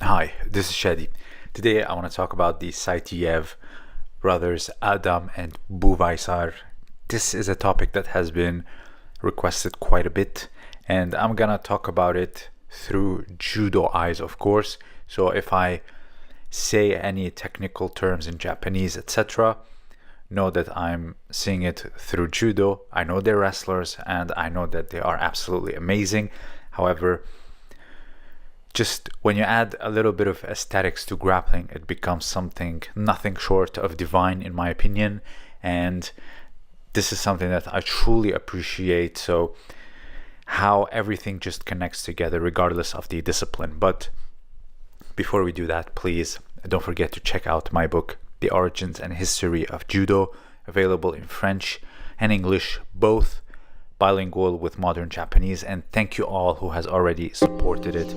Hi, this is Shadi. Today I want to talk about the Saitiev brothers Adam and Buvaisar. This is a topic that has been requested quite a bit, and I'm gonna talk about it through judo eyes, of course. So if I say any technical terms in Japanese, etc., know that I'm seeing it through judo. I know they're wrestlers and I know that they are absolutely amazing. However, just when you add a little bit of aesthetics to grappling, it becomes something nothing short of divine, in my opinion. And this is something that I truly appreciate. So, how everything just connects together, regardless of the discipline. But before we do that, please don't forget to check out my book, The Origins and History of Judo, available in French and English, both bilingual with modern Japanese. And thank you all who has already supported it.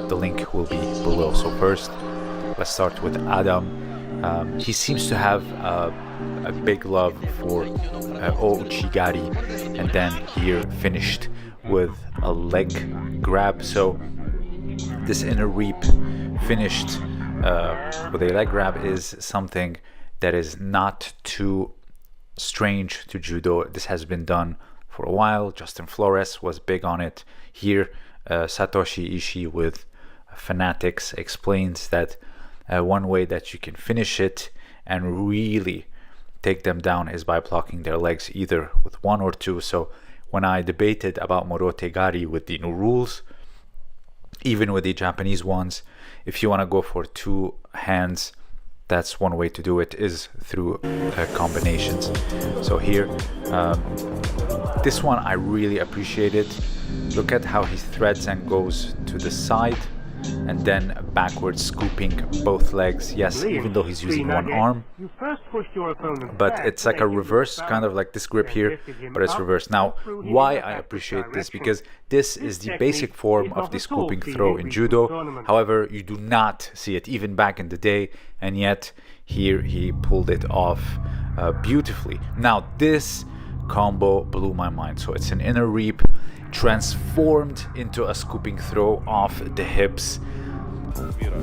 The link will be below. So first, let's start with Adam. He seems to have a big love for Ouchigari, and then here finished with a leg grab. So this inner reap finished with a leg grab is something that is not too strange to judo. This has been done for a while. Justin Flores was big on it. Here, Satoshi Ishii with Fanatics explains that one way that you can finish it and really take them down is by blocking their legs either with one or two. So when I debated about Morotegari with the new rules, even with the Japanese ones, if you want to go for two hands, that's one way to do it, is through combinations. So here, this one I really appreciate it. Look at how he threads and goes to the side and then backwards, scooping both legs. Yes, even though he's using one arm, but it's like a reverse, kind of like this grip here, but it's reversed. Now, why I appreciate this? Because this is the basic form of the scooping throw in judo. However, you do not see it even back in the day, and yet here he pulled it off beautifully. Now, this combo blew my mind. So it's an inner reap transformed into a scooping throw off the hips.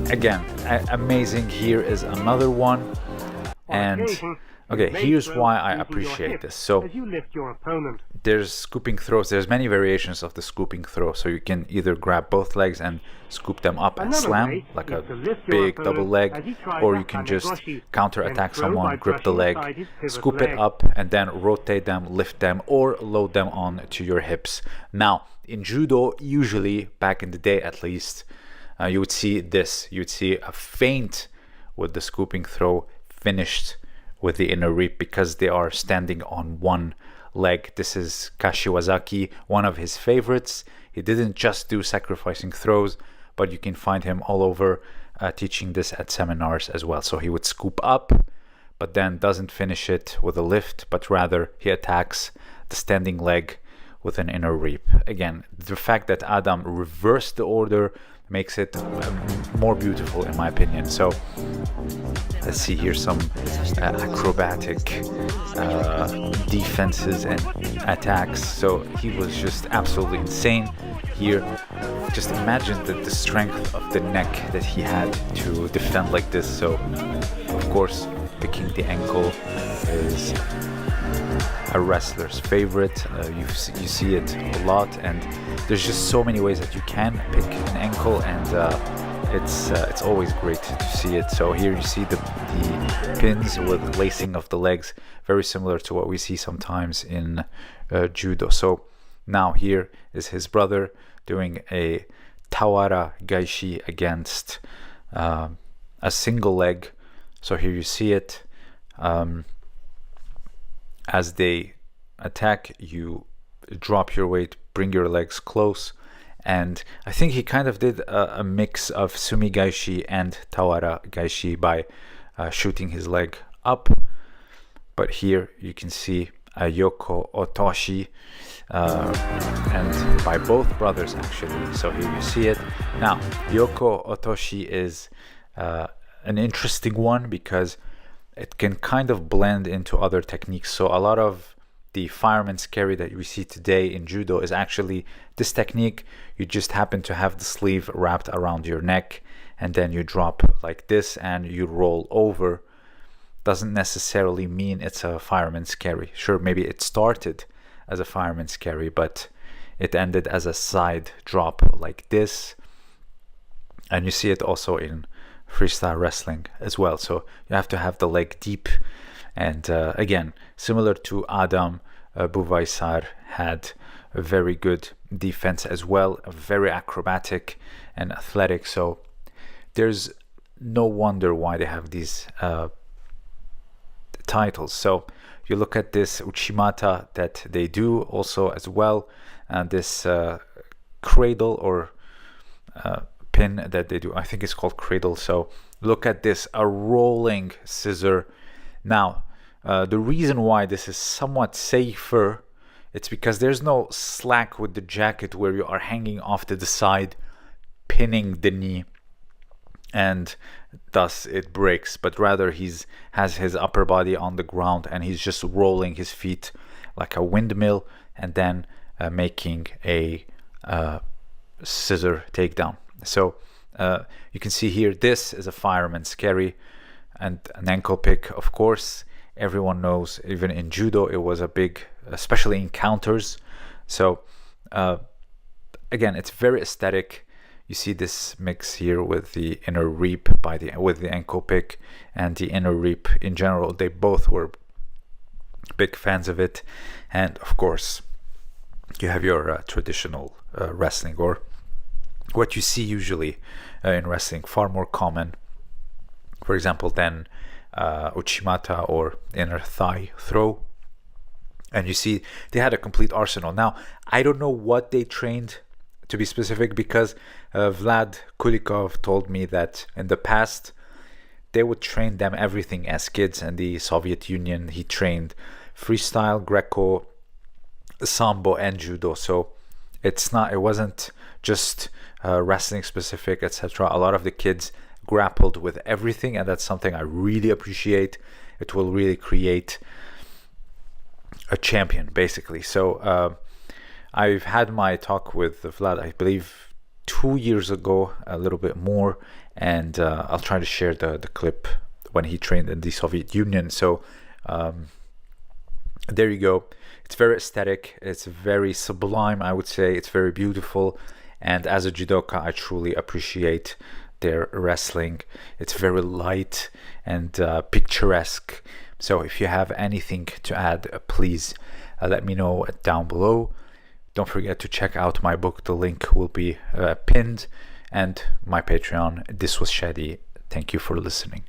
Again, amazing. Here is another one. And okay, here's why I appreciate this. So there's scooping throws. There's many variations of the scooping throw. So you can either grab both legs and scoop them up and slam like a big double leg, or you can just counter attack someone, grip the leg, scoop it up, and then rotate them, lift them, or load them on to your hips. Now, in judo, usually back in the day at least, you would see this. You would see a feint with the scooping throw finished with the inner reap because they are standing on one leg. This is Kashiwazaki, one of his favorites. He didn't just do sacrificing throws, but you can find him all over teaching this at seminars as well. So he would scoop up, but then doesn't finish it with a lift, but rather he attacks the standing leg with an inner reap. Again, the fact that Adam reversed the order makes it more beautiful in my opinion. So let's see here some acrobatic defenses and attacks. So he was just absolutely insane here. Just imagine the strength of the neck that he had to defend like this. So of course picking the ankle is a wrestler's favorite. You see it a lot, and there's just so many ways that you can pick an ankle, and it's always great to see it. So here you see the pins with lacing of the legs, very similar to what we see sometimes in judo. So now here is his brother doing a Tawara Gaishi against a single leg. So here you see it. As they attack, you drop your weight, bring your legs close, and I think he kind of did a mix of Sumi Gaishi and Tawara Gaishi by shooting his leg up. But here you can see a Yoko Otoshi, and by both brothers actually. So here you see it. Now, Yoko Otoshi is an interesting one because it can kind of blend into other techniques. So a lot of the fireman's carry that we see today in judo is actually this technique. You just happen to have the sleeve wrapped around your neck, and then you drop like this and you roll over, doesn't necessarily mean it's a fireman's carry. Sure, maybe it started as a fireman's carry, but it ended as a side drop like this. And you see it also in freestyle wrestling as well. So you have to have the leg deep. And again, similar to Adam, Buvaisar had a very good defense as well, very acrobatic and athletic. So there's no wonder why they have these titles. So you look at this Uchimata that they do also as well, and this cradle or pin that they do, I think it's called cradle. So look at this, a rolling scissor. Now the reason why this is somewhat safer, it's because there's no slack with the jacket where you are hanging off to the side, pinning the knee, and thus it breaks, but rather has his upper body on the ground and he's just rolling his feet like a windmill and then making a scissor takedown. So you can see here, this is a fireman's carry and an ankle pick. Of course, everyone knows, even in judo, it was a big, especially in counters. So again, it's very aesthetic. You see this mix here with the inner reap with the ankle pick and the inner reap in general. They both were big fans of it. And of course, you have your traditional wrestling, or what you see usually in wrestling, far more common, for example, than Uchimata or inner thigh throw. And you see they had a complete arsenal. Now, I don't know what they trained, to be specific, because Vlad Kulikov told me that in the past they would train them everything as kids. In the Soviet Union, he trained freestyle, Greco, Sambo, and judo. So it wasn't just wrestling specific, etc. A lot of the kids grappled with everything, and that's something I really appreciate. It will really create a champion, basically. So I've had my talk with Vlad, I believe 2 years ago, a little bit more, and I'll try to share the clip when he trained in the Soviet Union. So there you go. It's very aesthetic, it's very sublime, I would say. It's very beautiful, and as a judoka, I truly appreciate their wrestling. It's very light and picturesque. So if you have anything to add, please let me know down below. Don't forget to check out my book. The link will be pinned, and my Patreon. This was Shadi. Thank you for listening.